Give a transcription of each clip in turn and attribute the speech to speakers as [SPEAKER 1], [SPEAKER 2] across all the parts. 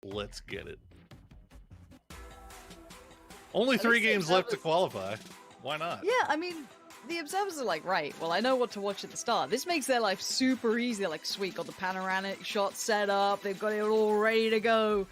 [SPEAKER 1] Let's get it. Only 3 games left to qualify. Why not?
[SPEAKER 2] Yeah, I mean, the observers are like, right, well, I know what to watch at the start. This makes their life super easy. They're like, sweet, got the panoramic shot set up. They've got it all ready to go.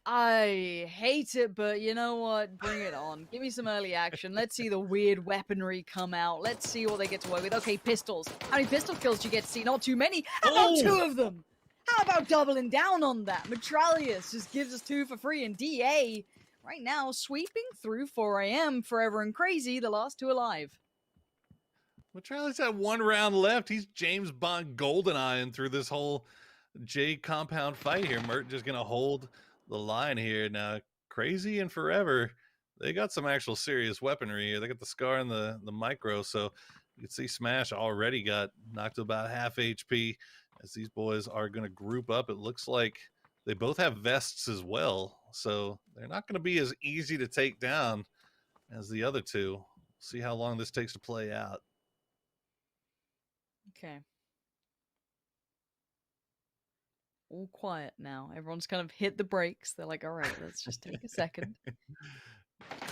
[SPEAKER 2] I hate it, but you know what? Bring it on. Give me some early action. Let's see the weird weaponry come out. Let's see what they get to work with. Okay, pistols. How many pistol kills do you get to see? Not too many. How about 2 of them? How about doubling down on that? Metralius just gives us 2 for free, and DA right now sweeping through 4 AM, Forever and Crazy, the last 2 alive.
[SPEAKER 1] Metralius had 1 round left. He's James Bond GoldenEye through this whole J compound fight here. Mert just going to hold the line here. Now, Crazy and Forever, they got some actual serious weaponry here. They got the Scar and the Micro, so you can see Smash already got knocked to about half HP as these boys are going to group up. It looks like they both have vests as well, so they're not going to be as easy to take down as the other 2. See how long this takes to play out.
[SPEAKER 2] Okay. All quiet now. Everyone's kind of hit the brakes. They're like, all right, let's just take a second.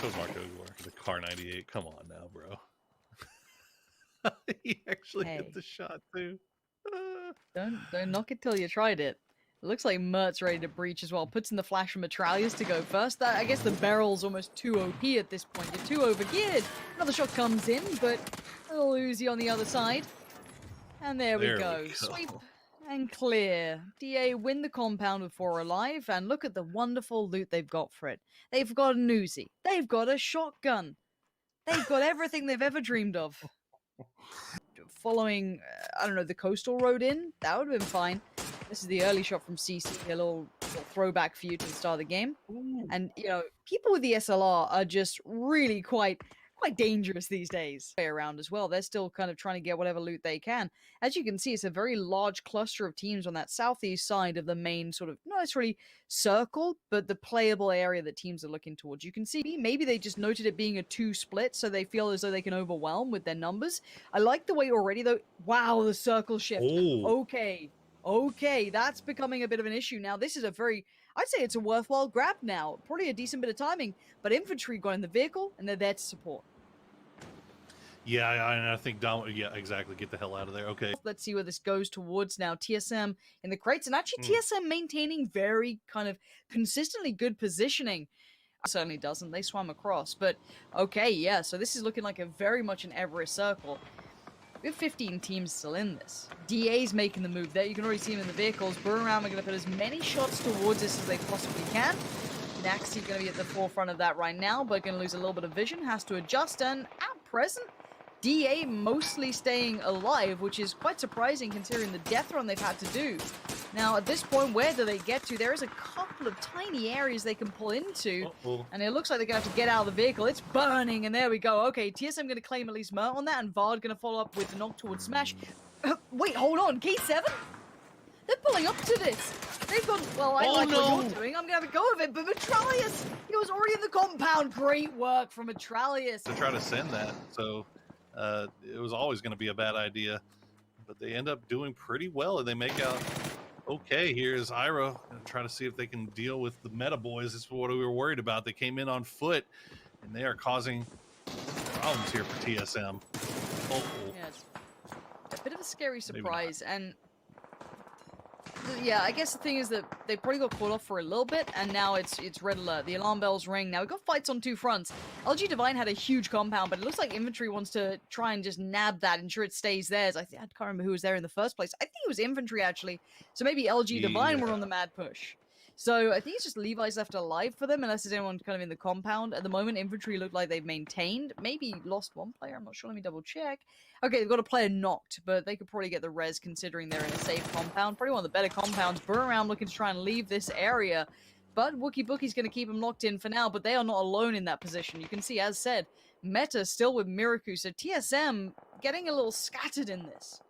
[SPEAKER 1] Marco, the Car 98. Come on now, bro. He actually hit the shot too.
[SPEAKER 2] Don't knock it till you tried it. It looks like Mert's ready to breach as well. Puts in the flash from Metralius to go first. I guess the barrel's almost too OP at this point. You're too overgeared. Another shot comes in, but a little Uzi on the other side. And there we go. Sweep and clear. DA win the compound with 4 alive, and look at the wonderful loot they've got for it. They've got an Uzi. They've got a shotgun. They've got everything they've ever dreamed of. Following, I don't know, the coastal road in, that would have been fine. This is the early shot from CC, a little throwback for you to the start of the game. Ooh. And, you know, people with the SLR are just really quite dangerous these days. Around as well, they're still kind of trying to get whatever loot they can. As you can see, it's a very large cluster of teams on that southeast side of the main sort of, not necessarily circle, but the playable area that teams are looking towards. You can see maybe they just noted it being a 2 split, so they feel as though they can overwhelm with their numbers. I like the way already though. Wow, the circle shift. Ooh. Okay, that's becoming a bit of an issue now. This is a very, I'd say it's a worthwhile grab now. Probably a decent bit of timing, but Infantry got in the vehicle and they're there to support.
[SPEAKER 1] Yeah, I think yeah, exactly. Get the hell out of there. Okay.
[SPEAKER 2] Let's see where this goes towards now. TSM in the crates, and actually TSM maintaining very kind of consistently good positioning. Certainly doesn't. They swam across, but okay, yeah. So this is looking like a very much an Everest circle. We have 15 teams still in this. DA's making the move there. You can already see him in the vehicles. Buriram are going to put as many shots towards this as they possibly can. Naxi going to be at the forefront of that right now, but going to lose a little bit of vision. Has to adjust, and at present, DA mostly staying alive, which is quite surprising considering the death run they've had to do. Now, at this point, where do they get to? There is a couple of tiny areas they can pull into, and it looks like they're going to have to get out of the vehicle. It's burning, and there we go. Okay, TSM going to claim at least Mert on that, and Vard going to follow up with the knock towards Smash. Wait, hold on. K7? They're pulling up to this. They've gone, well, I like what you're doing. I'm going to have a go of it, but Metralius, he was already in the compound. Great work from Metralius.
[SPEAKER 1] To try to send that, so it was always going to be a bad idea, but they end up doing pretty well, and they make out okay. Here's Ira going to try to see if they can deal with the meta boys. This is what we were worried about. They came in on foot, and they are causing problems here for TSM.
[SPEAKER 2] Yeah, it's a bit of a scary surprise, and yeah, I guess the thing is that they probably got caught off for a little bit, and now it's red alert. The alarm bells ring. Now we've got fights on 2 fronts. LG Divine had a huge compound, but it looks like Infantry wants to try and just nab that, ensure it stays theirs. I can't remember who was there in the first place. I think it was Infantry, actually. So maybe LG Divine were on the mad push. So I think it's just Levi's left alive for them, unless there's anyone kind of in the compound. At the moment, Infantry look like they've maintained. Maybe lost 1 player, I'm not sure. Let me double check. Okay, they've got a player knocked, but they could probably get the res considering they're in a safe compound. Probably one of the better compounds. Buriram looking to try and leave this area. But Wookie Bookie's going to keep them locked in for now, but they are not alone in that position. You can see, as said, Meta still with Miraku, so TSM getting a little scattered in this.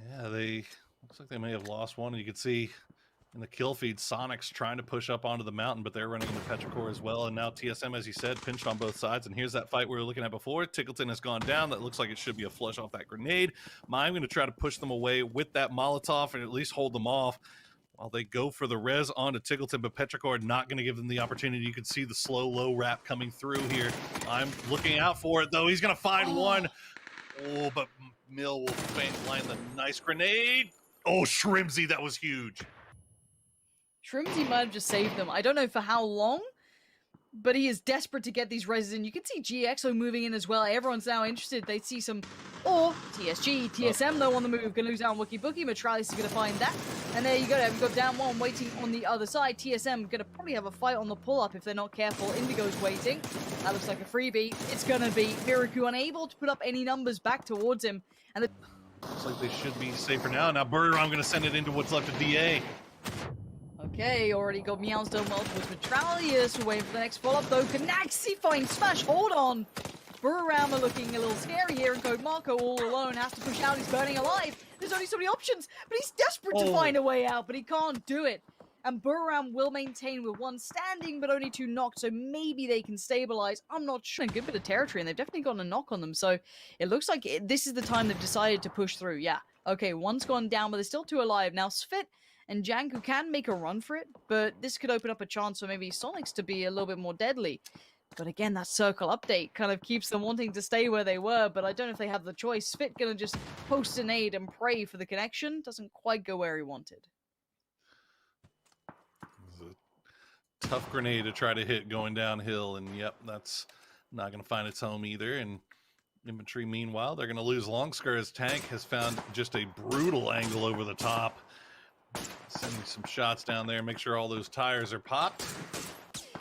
[SPEAKER 1] Yeah, looks like they may have lost one. You can see in the kill feed, Soniqs trying to push up onto the mountain, but they're running into Petrichor as well. And now TSM, as you said, pinched on both sides. And here's that fight we were looking at before. Tickleton has gone down. That looks like it should be a flush off that grenade. I'm going to try to push them away with that Molotov and at least hold them off. while they go for the res onto Tickleton, but Petrichor not going to give them the opportunity. You can see the slow, low wrap coming through here. I'm looking out for it, though. He's going to find one. Oh, but Mill will land the nice grenade. Oh, Shrimsy, that was huge.
[SPEAKER 2] Shrimsy might have just saved them. I don't know for how long, but he is desperate to get these reses in. You can see GXO moving in as well. Everyone's now interested. They see some, or TSG, TSM though on the move. Gonna lose out on Wookie Bookie. Metralis is gonna find that. And there you go. We've got DAMWON waiting on the other side. TSM gonna probably have a fight on the pull-up if they're not careful. Indigo's waiting. That looks like a freebie. It's gonna be Viraku unable to put up any numbers back towards him. And
[SPEAKER 1] looks like they should be safer now. Now Buriram gonna send it into what's left of DA.
[SPEAKER 2] Okay, already got Meow's done well towards Metralius. Waiting for the next follow-up though. Canaxi finds Smash. Hold on. Buriram are looking a little scary here, and Code Marco all alone has to push out. He's burning alive. There's only so many options, but he's desperate to find a way out, but he can't do it. And Buriram will maintain with one standing, but only 2 knocked, so maybe they can stabilize. I'm not sure. A good bit of territory, and they've definitely gotten a knock on them, so it looks like this is the time they've decided to push through. Yeah, okay, one's gone down, but there's still 2 alive. Now, Svit and Janku can make a run for it, but this could open up a chance for maybe Soniqs to be a little bit more deadly. But again, that circle update kind of keeps them wanting to stay where they were, but I don't know if they have the choice. Svit gonna just post a nade and pray for the connection. Doesn't quite go where he wanted.
[SPEAKER 1] Tough grenade to try to hit going downhill, and yep, that's not going to find its home either. And Infantry, meanwhile, they're going to lose Longsker as Tank has found just a brutal angle over the top. Sending some shots down there, make sure all those tires are popped.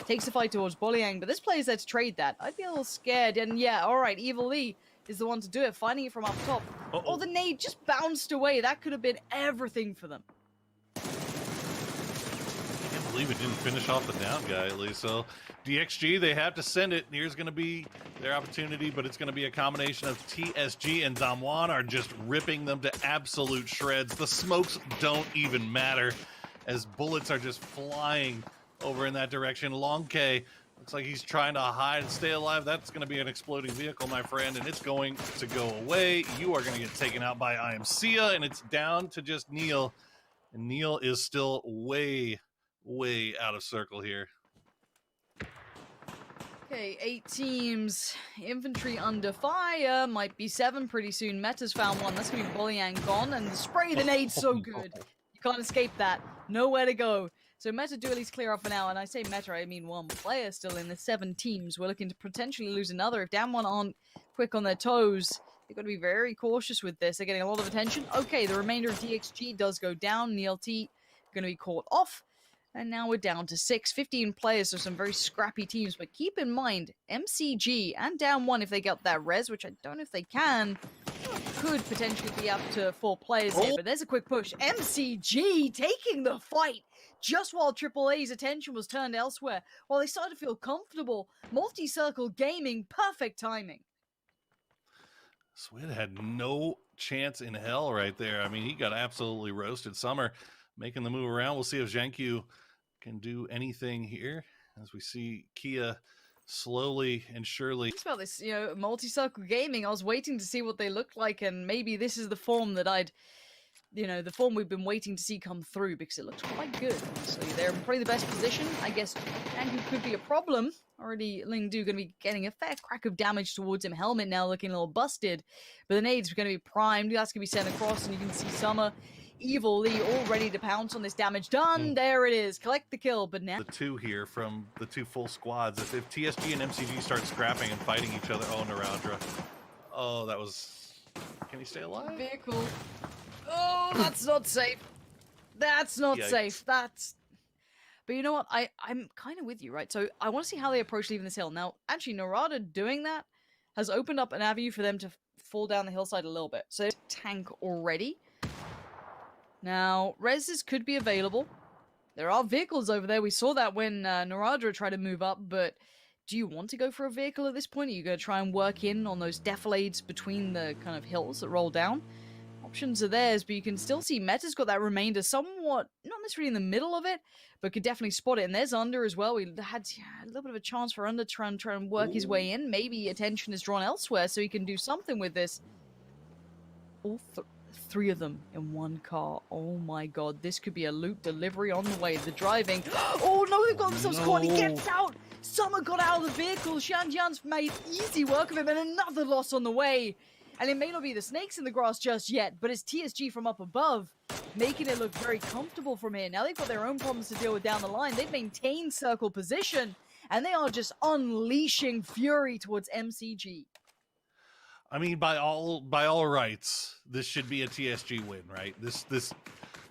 [SPEAKER 2] Takes the fight towards Bolyang, but this player's there to trade that. I'd be a little scared, and yeah, alright, Evil Lee is the one to do it, finding it from up top. Oh, the nade just bounced away. That could have been everything for them.
[SPEAKER 1] I can't believe it didn't finish off the down guy at least. So DXG, they have to send it. Here's going to be their opportunity, but it's going to be a combination of TSG and DAMWON are just ripping them to absolute shreds. The smokes don't even matter as bullets are just flying over in that direction. Long K looks like he's trying to hide and stay alive. That's going to be an exploding vehicle, my friend, and it's going to go away. You are going to get taken out by IMCA, and it's down to just Neil. And Neil is still way out of circle here.
[SPEAKER 2] Okay, 8 teams. Infantry under fire. Might be 7 pretty soon. Meta's found one. That's going to be Bolyang gone. And the spray, the nade's so good. You can't escape that. Nowhere to go. So Meta do at least clear up for now. And I say Meta, I mean 1 player still in the 7 teams. We're looking to potentially lose another. If DAMWON aren't quick on their toes, they've got to be very cautious with this. They're getting a lot of attention. Okay, the remainder of DXG does go down. Neil T going to be caught off. And now we're down to 6, 15 players, so some very scrappy teams. But keep in mind, MCG and DAMWON, if they get that res, which I don't know if they can, could potentially be up to 4 players here. But there's a quick push. MCG taking the fight just while AAA's attention was turned elsewhere. While they started to feel comfortable. Multi-circle gaming, perfect timing.
[SPEAKER 1] Swid had no chance in hell right there. I mean, he got absolutely roasted. Summer making the move around. We'll see if Janku can do anything here as we see Kia slowly and surely.
[SPEAKER 2] Think about this, you know, multi-circle gaming. I was waiting to see what they look like, and maybe this is the form that the form we've been waiting to see come through, because it looks quite good, honestly. They're in probably the best position. I guess Janku could be a problem. Already Lingdu going to be getting a fair crack of damage towards him. Helmet now looking a little busted, but the nade's going to be primed. That's going to be sent across, and you can see Summer, Evil Lee all ready to pounce on this damage done. There it is. Collect the kill, but now...
[SPEAKER 1] The 2 here from the 2 full squads. If TSG and MCG start scrapping and fighting each other... Oh, Narandra. Oh, that was... Can he stay alive?
[SPEAKER 2] Vehicle. Oh, that's not safe. That's not safe. That's... But you know what? I'm kind of with you, right? So I want to see how they approach leaving this hill. Now, actually, Narada doing that has opened up an avenue for them to fall down the hillside a little bit. So tank already. Now, reses could be available. There are vehicles over there. We saw that when Narada tried to move up, but do you want to go for a vehicle at this point? Are you going to try and work in on those defilades between the kind of hills that roll down? Options are theirs, but you can still see Meta's got that remainder somewhat, not necessarily in the middle of it, but could definitely spot it. And there's Under as well. We had a little bit of a chance for Under to try and work his way in. Maybe attention is drawn elsewhere so he can do something with this. All 3 of them in one car. Oh my god, this could be a loot delivery on the way. The driving. Oh no, they've got themselves caught. He gets out. Summer got out of the vehicle. Xianjian's made easy work of him, and another loss on the way. And it may not be the snakes in the grass just yet, but it's TSG from up above, making it look very comfortable from here. Now they've got their own problems to deal with down the line. They've maintained circle position, and they are just unleashing fury towards MCG.
[SPEAKER 1] I mean, by all rights, this should be a TSG win, right?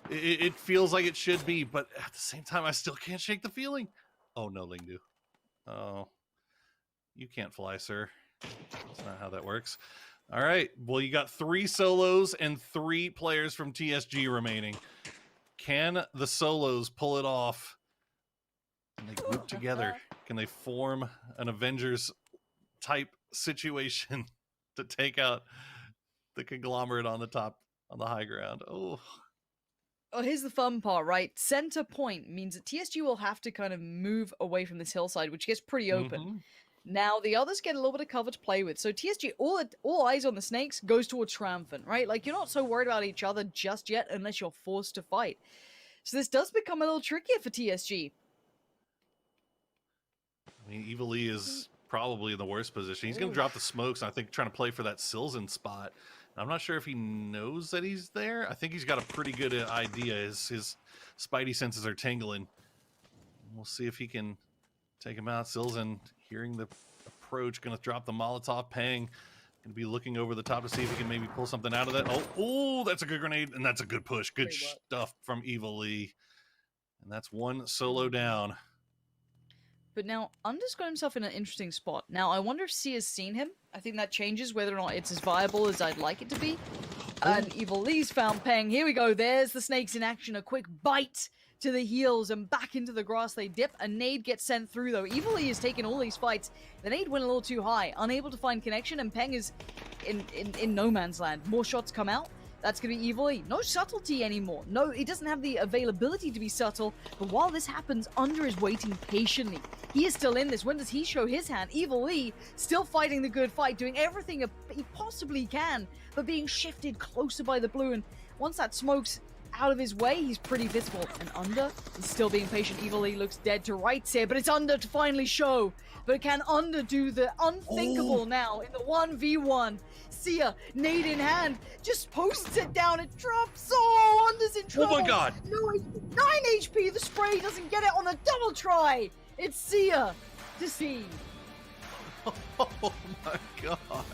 [SPEAKER 1] It feels like it should be, but at the same time, I still can't shake the feeling. Oh no, Lingdu. Oh, you can't fly, sir. That's not how that works. All right. Well, you got 3 solos and 3 players from TSG remaining. Can the solos pull it off? Can they group together? Can they form an Avengers type situation to take out the conglomerate on the top, on the high ground? Oh,
[SPEAKER 2] here's the fun part, right? Center point means that TSG will have to kind of move away from this hillside, which gets pretty open. Now, the others get a little bit of cover to play with. So TSG, all eyes on the snakes goes towards Triumphant, right? Like, you're not so worried about each other just yet unless you're forced to fight. So this does become a little trickier for TSG.
[SPEAKER 1] I mean, Evil Lee is probably in the worst position. He's going to drop the smokes, and I think trying to play for that Silzen spot. I'm not sure if he knows that he's there. I think he's got a pretty good idea. His spidey senses are tingling. We'll see if he can take him out. Silzen, hearing the approach, going to drop the Molotov. Pang going to be looking over the top to see if he can maybe pull something out of that. Oh, that's a good grenade, and that's a good push. Good stuff from Evil Lee. And that's 1 solo down.
[SPEAKER 2] But now, Under's got himself in an interesting spot. Now, I wonder if Sia's seen him. I think that changes whether or not it's as viable as I'd like it to be. And Evil Lee's found Peng. Here we go. There's the snakes in action. A quick bite to the heels and back into the grass they dip. A nade gets sent through, though. Evil Lee is taking all these fights. The nade went a little too high. Unable to find connection, and Peng is in no man's land. More shots come out. That's going to be Evil Lee. No subtlety anymore. No, he doesn't have the availability to be subtle. But while this happens, Under is waiting patiently. He is still in this. When does he show his hand? Evil Lee still fighting the good fight, doing everything he possibly can, but being shifted closer by the blue. And once that smoke's out of his way, he's pretty visible. And Under is still being patient. Evil Lee looks dead to rights here, but it's Under to finally show. But can Under do the unthinkable now in the 1v1? Sia, nade in hand, just posts it down, it drops. Oh, Under's in trouble.
[SPEAKER 1] Oh my god.
[SPEAKER 2] No, 9 HP, the spray doesn't get it on the double try. It's Sia to see.
[SPEAKER 1] Oh my god.